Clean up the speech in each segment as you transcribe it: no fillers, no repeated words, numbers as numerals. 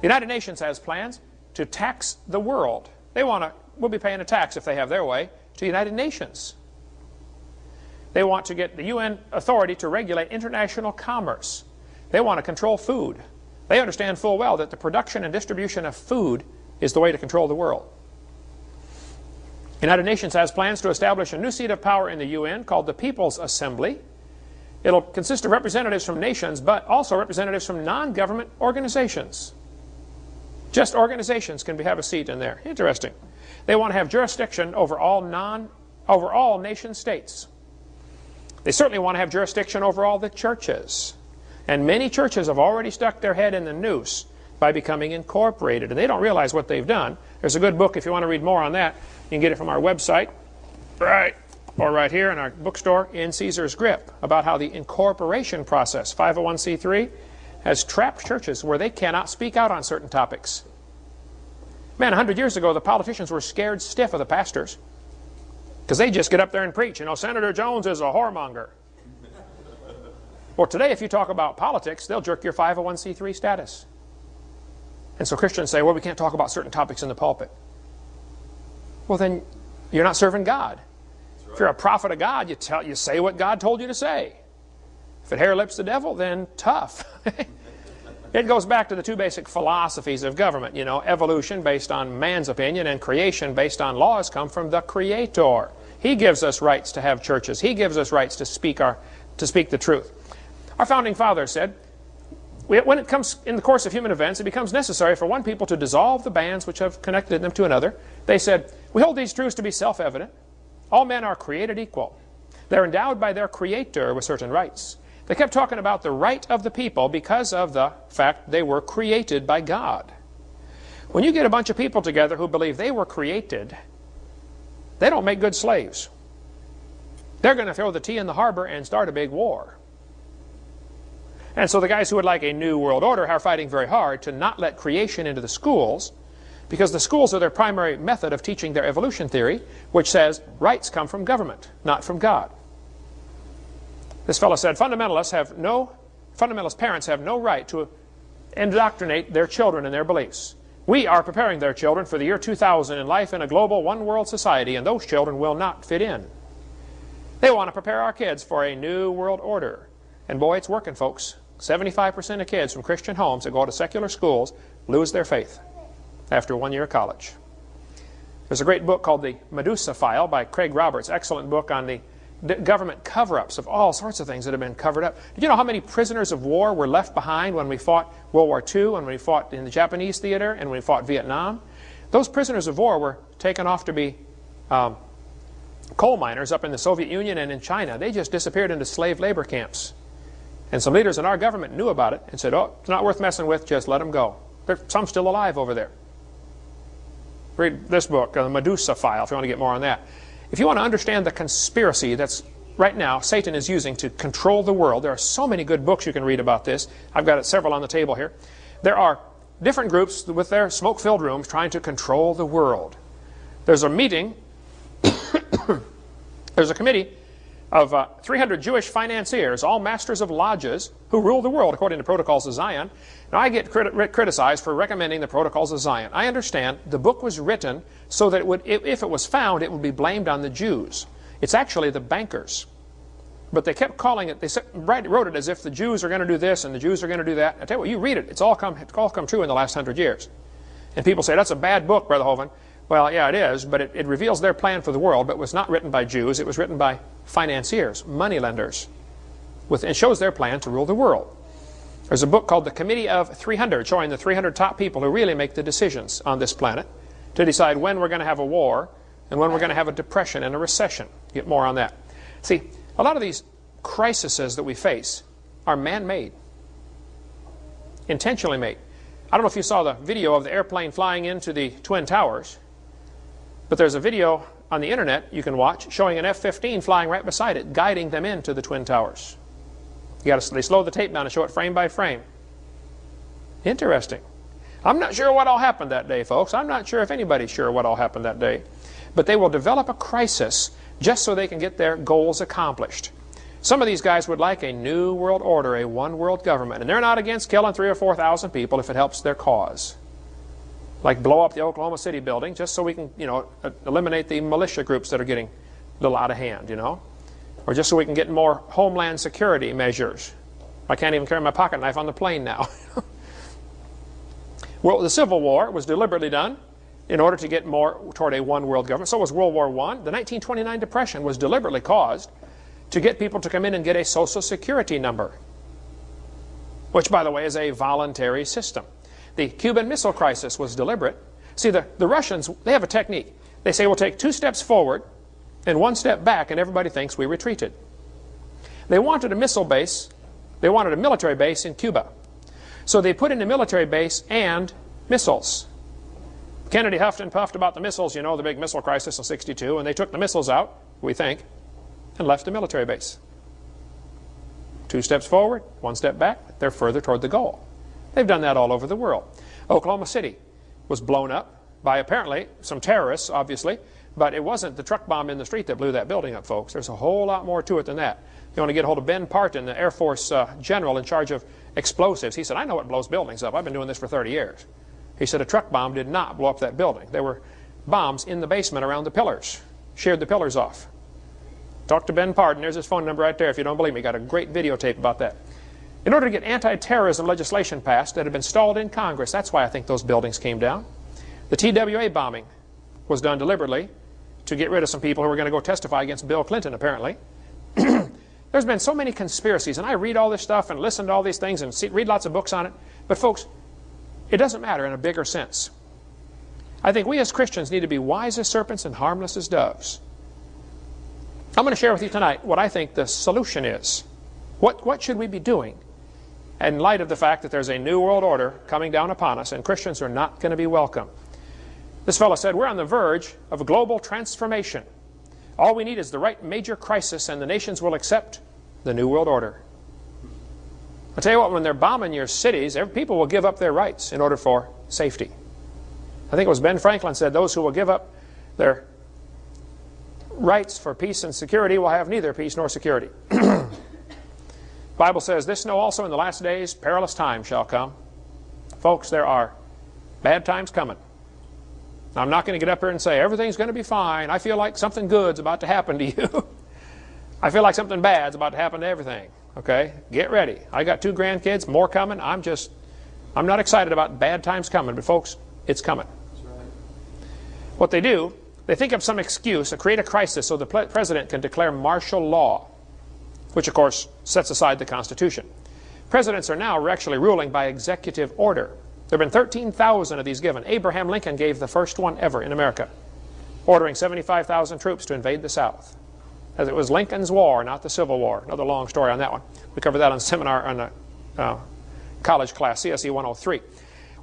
The United Nations has plans to tax the world. We'll be paying a tax if they have their way to the United Nations. They want to get the UN authority to regulate international commerce. They want to control food. They understand full well that the production and distribution of food is the way to control the world. The United Nations has plans to establish a new seat of power in the UN called the People's Assembly. It'll consist of representatives from nations, but also representatives from non-government organizations. Just organizations can have a seat in there. Interesting. They want to have jurisdiction over all nation states. They certainly want to have jurisdiction over all the churches. And many churches have already stuck their head in the noose by becoming incorporated. And they don't realize what they've done. There's a good book if you want to read more on that. You can get it from our website, or right here in our bookstore, In Caesar's Grip, about how the incorporation process, 501c3, has trapped churches where they cannot speak out on certain topics. Man, 100 years ago, the politicians were scared stiff of the pastors because they just get up there and preach. You know, Senator Jones is a whoremonger. Well, today, if you talk about politics, they'll jerk your 501c3 status. And so Christians say, well, we can't talk about certain topics in the pulpit. Well, then you're not serving God. Right. If you're a prophet of God, you say what God told you to say. If it hair lips the devil, then tough. It goes back to the two basic philosophies of government. You know, evolution based on man's opinion and creation based on laws come from the Creator. He gives us rights to have churches. He gives us rights to speak the truth. Our founding fathers said, when it comes in the course of human events, it becomes necessary for one people to dissolve the bands which have connected them to another. They said, we hold these truths to be self-evident. All men are created equal. They're endowed by their Creator with certain rights. They kept talking about the right of the people because of the fact they were created by God. When you get a bunch of people together who believe they were created, they don't make good slaves. They're going to throw the tea in the harbor and start a big war. And so the guys who would like a new world order are fighting very hard to not let creation into the schools, because the schools are their primary method of teaching their evolution theory, which says rights come from government, not from God. This fellow said, fundamentalist parents have no right to indoctrinate their children in their beliefs. We are preparing their children for the year 2000 in life in a global one-world society, and those children will not fit in. They want to prepare our kids for a new world order. And boy, it's working, folks. 75% of kids from Christian homes that go to secular schools lose their faith after 1 year of college. There's a great book called The Medusa File by Craig Roberts. Excellent book on the government cover-ups of all sorts of things that have been covered up. Did you know how many prisoners of war were left behind when we fought World War II, when we fought in the Japanese theater, and when we fought Vietnam? Those prisoners of war were taken off to be coal miners up in the Soviet Union and in China. They just disappeared into slave labor camps. And some leaders in our government knew about it and said, oh, it's not worth messing with, just let them go. There's some still alive over there. Read this book, The Medusa File, if you want to get more on that. If you want to understand the conspiracy that's right now Satan is using to control the world, there are so many good books you can read about this. I've got several on the table here. There are different groups with their smoke-filled rooms trying to control the world. There's a meeting, there's a committee of 300 Jewish financiers, all masters of lodges, who rule the world according to Protocols of Zion. Now, I get criticized for recommending the Protocols of Zion. I understand the book was written so that if it was found, it would be blamed on the Jews. It's actually the bankers. But they kept calling it, they wrote it as if the Jews are going to do this and the Jews are going to do that. I tell you what, you read it, it's all come true in the last 100 years. And people say, that's a bad book, Brother Hovind. Well, yeah, it is, but it reveals their plan for the world, but it was not written by Jews. It was written by financiers, moneylenders. It shows their plan to rule the world. There's a book called The Committee of 300, showing the 300 top people who really make the decisions on this planet to decide when we're going to have a war and when we're going to have a depression and a recession. Get more on that. See, a lot of these crises that we face are man-made, intentionally made. I don't know if you saw the video of the airplane flying into the Twin Towers, but there's a video on the internet you can watch showing an F-15 flying right beside it, guiding them into the Twin Towers. They slow the tape down and show it frame by frame. Interesting. I'm not sure what all happened that day, folks. I'm not sure if anybody's sure what all happened that day. But they will develop a crisis just so they can get their goals accomplished. Some of these guys would like a new world order, a one world government, and they're not against killing 3,000 or 4,000 people if it helps their cause. Like blow up the Oklahoma City building just so we can, eliminate the militia groups that are getting a little out of hand, Or just so we can get more homeland security measures. I can't even carry my pocket knife on the plane now. Well, the Civil War was deliberately done in order to get more toward a one world government. So was World War I. The 1929 Depression was deliberately caused to get people to come in and get a Social Security number, which, by the way, is a voluntary system. The Cuban Missile Crisis was deliberate. See, the Russians, they have a technique. They say we'll take 2 steps forward and 1 step back, and everybody thinks we retreated. They wanted a missile base. They wanted a military base in Cuba. So they put in a military base and missiles. Kennedy huffed and puffed about the missiles, the big missile crisis in '62, and they took the missiles out, we think, and left the military base. 2 steps forward, 1 step back, they're further toward the goal. They've done that all over the world. Oklahoma City was blown up by apparently some terrorists, obviously, but it wasn't the truck bomb in the street that blew that building up, folks. There's a whole lot more to it than that. You want to get a hold of Ben Parton, the Air Force general in charge of explosives. He said, I know what blows buildings up. I've been doing this for 30 years. He said a truck bomb did not blow up that building. There were bombs in the basement around the pillars. Sheared the pillars off. Talk to Ben Parton. There's his phone number right there if you don't believe me. Got a great videotape about that. In order to get anti-terrorism legislation passed that had been stalled in Congress, that's why I think those buildings came down. The TWA bombing was done deliberately to get rid of some people who were going to go testify against Bill Clinton, apparently. There's been so many conspiracies, and I read all this stuff and listen to all these things and read lots of books on it. But folks, it doesn't matter in a bigger sense. I think we as Christians need to be wise as serpents and harmless as doves. I'm going to share with you tonight what I think the solution is. What should we be doing in light of the fact that there's a new world order coming down upon us and Christians are not going to be welcome? This fellow said, we're on the verge of a global transformation. All we need is the right major crisis and the nations will accept the new world order. I'll tell you what, when they're bombing your cities, people will give up their rights in order for safety. I think it was Ben Franklin said, those who will give up their rights for peace and security will have neither peace nor security. Bible says, this know also in the last days perilous times shall come. Folks, there are bad times coming. I'm not going to get up here and say everything's going to be fine. I feel like something good's about to happen to you. I feel like something bad's about to happen to everything. Okay? Get ready. I got 2 grandkids, more coming. I'm not excited about bad times coming, but folks, it's coming. That's right. What they do, they think of some excuse to create a crisis so the president can declare martial law, which of course sets aside the Constitution. Presidents are now actually ruling by executive order. There have been 13,000 of these given. Abraham Lincoln gave the first one ever in America, ordering 75,000 troops to invade the South. As it was Lincoln's War, not the Civil War. Another long story on that one. We covered that on seminar on a college class, CSE 103.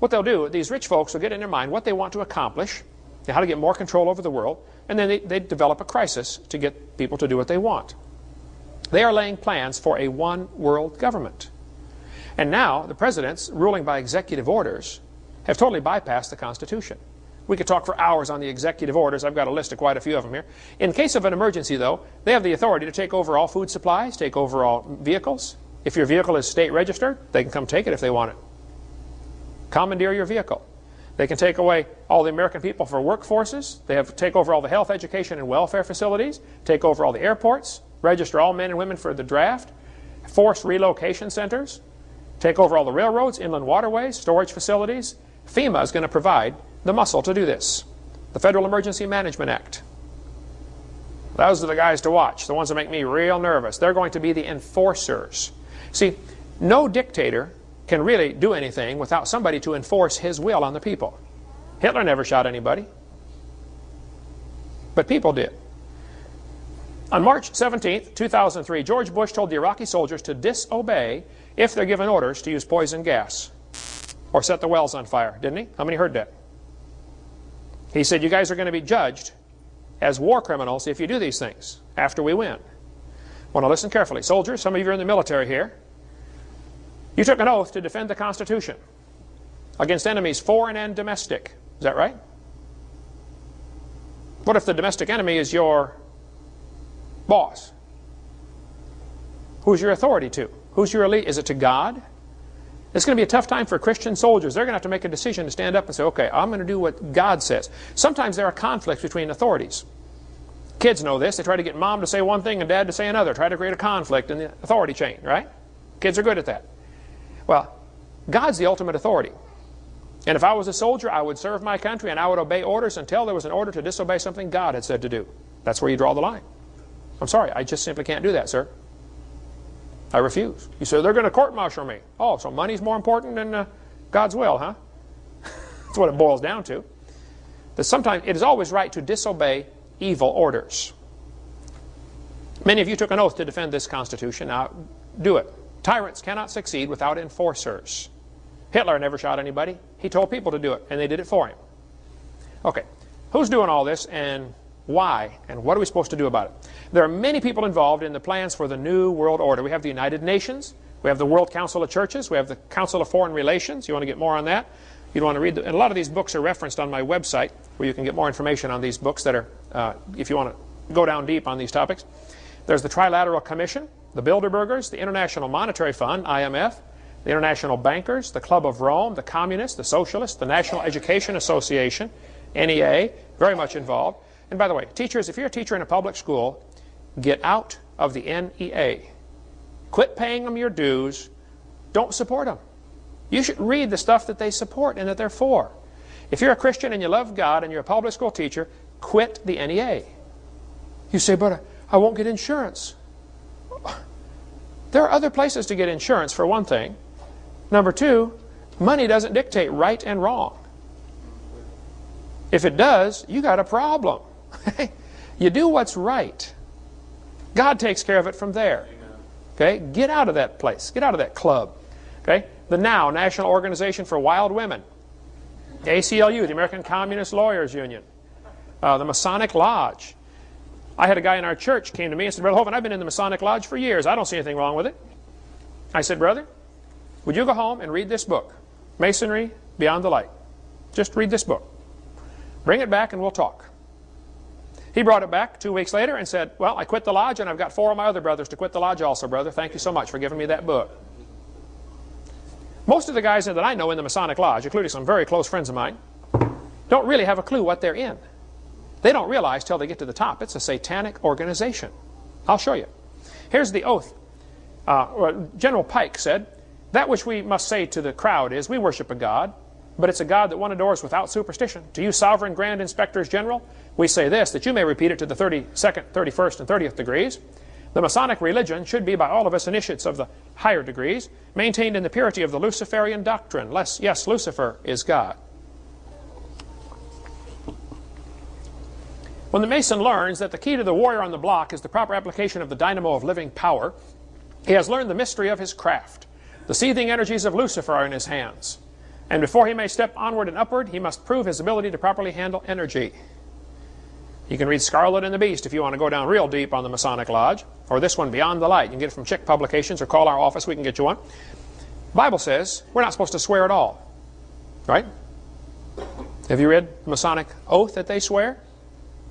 What they'll do, these rich folks will get in their mind what they want to accomplish, how to get more control over the world, and then they develop a crisis to get people to do what they want. They are laying plans for a one world government. And now the presidents, ruling by executive orders, have totally bypassed the Constitution. We could talk for hours on the executive orders. I've got a list of quite a few of them here. In case of an emergency, though, they have the authority to take over all food supplies, take over all vehicles. If your vehicle is state registered, they can come take it if they want it. Commandeer your vehicle. They can take away all the American people for workforces. They have to take over all the health, education, and welfare facilities, take over all the airports, register all men and women for the draft, force relocation centers, take over all the railroads, inland waterways, storage facilities. FEMA is going to provide the muscle to do this. The Federal Emergency Management Act. Those are the guys to watch, the ones that make me real nervous. They're going to be the enforcers. See, no dictator can really do anything without somebody to enforce his will on the people. Hitler never shot anybody, but people did. On March 17th, 2003, George Bush told the Iraqi soldiers to disobey if they're given orders to use poison gas or set the wells on fire, didn't he? How many heard that? He said, you guys are going to be judged as war criminals if you do these things after we win. Want to listen carefully. Soldiers, some of you are in the military here. You took an oath to defend the Constitution against enemies foreign and domestic. Is that right? What if the domestic enemy is your boss? Who's your authority to? Who's your elite? Is it to God? It's going to be a tough time for Christian soldiers. They're going to have to make a decision to stand up and say, okay, I'm going to do what God says. Sometimes there are conflicts between authorities. Kids know this. They try to get mom to say one thing and dad to say another. Try to create a conflict in the authority chain, right? Kids are good at that. Well, God's the ultimate authority. And if I was a soldier, I would serve my country and I would obey orders until there was an order to disobey something God had said to do. That's where you draw the line. I'm sorry, I just simply can't do that, sir. I refuse. You say, they're going to court-martial me. Oh, so money's more important than God's will, huh? That's what it boils down to. That sometimes it is always right to disobey evil orders. Many of you took an oath to defend this Constitution. Now, do it. Tyrants cannot succeed without enforcers. Hitler never shot anybody. He told people to do it, and they did it for him. Okay, who's doing all this, and why, and what are we supposed to do about it? There are many people involved in the plans for the New World Order. We have the United Nations. We have the World Council of Churches. We have the Council of Foreign Relations. You want to get more on that? You'd want to read, and a lot of these books are referenced on my website, where you can get more information on these books that are, if you want to go down deep on these topics. There's the Trilateral Commission, the Bilderbergers, the International Monetary Fund, IMF, the International Bankers, the Club of Rome, the Communists, the Socialists, the National Education Association, NEA, very much involved. And by the way, teachers, if you're a teacher in a public school, get out of the NEA. Quit paying them your dues. Don't support them. You should read the stuff that they support and that they're for. If you're a Christian and you love God and you're a public school teacher, quit the NEA. You say, but I won't get insurance. There are other places to get insurance, for one thing. Number two, money doesn't dictate right and wrong. If it does, you got a problem. You do what's right. God takes care of it from there. Okay? Get out of that place. Get out of that club. Okay? The NOW, National Organization for Wild Women. The ACLU, the American Communist Lawyers Union. The Masonic Lodge. I had a guy in our church came to me and said, Brother Hovind, I've been in the Masonic Lodge for years. I don't see anything wrong with it. I said, brother, would you go home and read this book, Masonry Beyond the Light? Just read this book. Bring it back and we'll talk. He brought it back 2 weeks later and said, well, I quit the lodge and I've got 4 of my other brothers to quit the lodge also, brother. Thank you so much for giving me that book. Most of the guys that I know in the Masonic Lodge, including some very close friends of mine, don't really have a clue what they're in. They don't realize till they get to the top. It's a satanic organization. I'll show you. Here's the oath. General Pike said, that which we must say to the crowd is, we worship a God, but it's a God that one adores without superstition. To you, sovereign grand inspectors general, we say this, that you may repeat it to the 32nd, 31st, and 30th degrees. The Masonic religion should be by all of us initiates of the higher degrees, maintained in the purity of the Luciferian doctrine. Yes, Lucifer is God. When the Mason learns that the key to the warrior on the block is the proper application of the dynamo of living power, he has learned the mystery of his craft. The seething energies of Lucifer are in his hands. And before he may step onward and upward, he must prove his ability to properly handle energy. You can read Scarlet and the Beast if you want to go down real deep on the Masonic Lodge, or this one, Beyond the Light. You can get it from Chick Publications or call our office. We can get you one. The Bible says we're not supposed to swear at all. Right? Have you read the Masonic oath that they swear?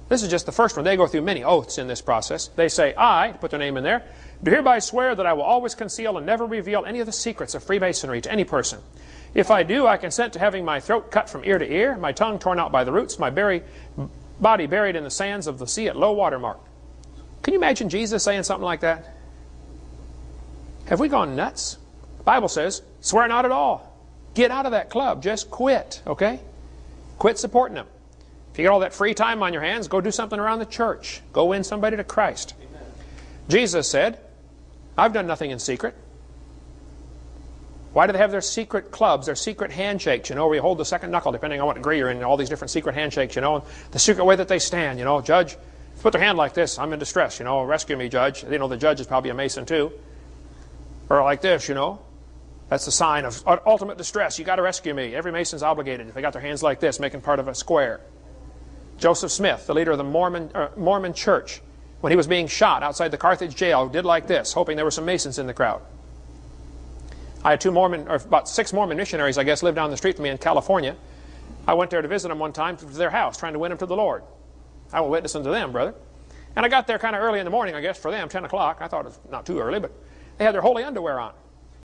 This is just the first one. They go through many oaths in this process. They say, I, put their name in there, do hereby swear that I will always conceal and never reveal any of the secrets of Freemasonry to any person. If I do, I consent to having my throat cut from ear to ear, my tongue torn out by the roots, my body buried in the sands of the sea at low water mark. Can you imagine Jesus saying something like that? Have we gone nuts? The Bible says, swear not at all. Get out of that club. Just quit, okay? Quit supporting them. If you get all that free time on your hands, go do something around the church. Go win somebody to Christ. Amen. Jesus said, I've done nothing in secret. Why do they have their secret clubs, their secret handshakes, you know, where you hold the second knuckle, depending on what degree you're in, all these different secret handshakes, you know, and the secret way that they stand, you know, Judge, put their hand like this, I'm in distress, you know, rescue me, Judge. You know, the judge is probably a Mason too. Or like this, you know. That's the sign of ultimate distress. You got to rescue me. Every Mason's obligated if they got their hands like this, making part of a square. Joseph Smith, the leader of the Mormon church, when he was being shot outside the Carthage jail, did like this, hoping there were some Masons in the crowd. I had about 6 Mormon missionaries, I guess, lived down the street from me in California. I went there to visit them one time to their house, trying to win them to the Lord. I was witnessing to them, brother. And I got there kind of early in the morning, I guess, for them, 10 o'clock. I thought it was not too early, but They had their holy underwear on.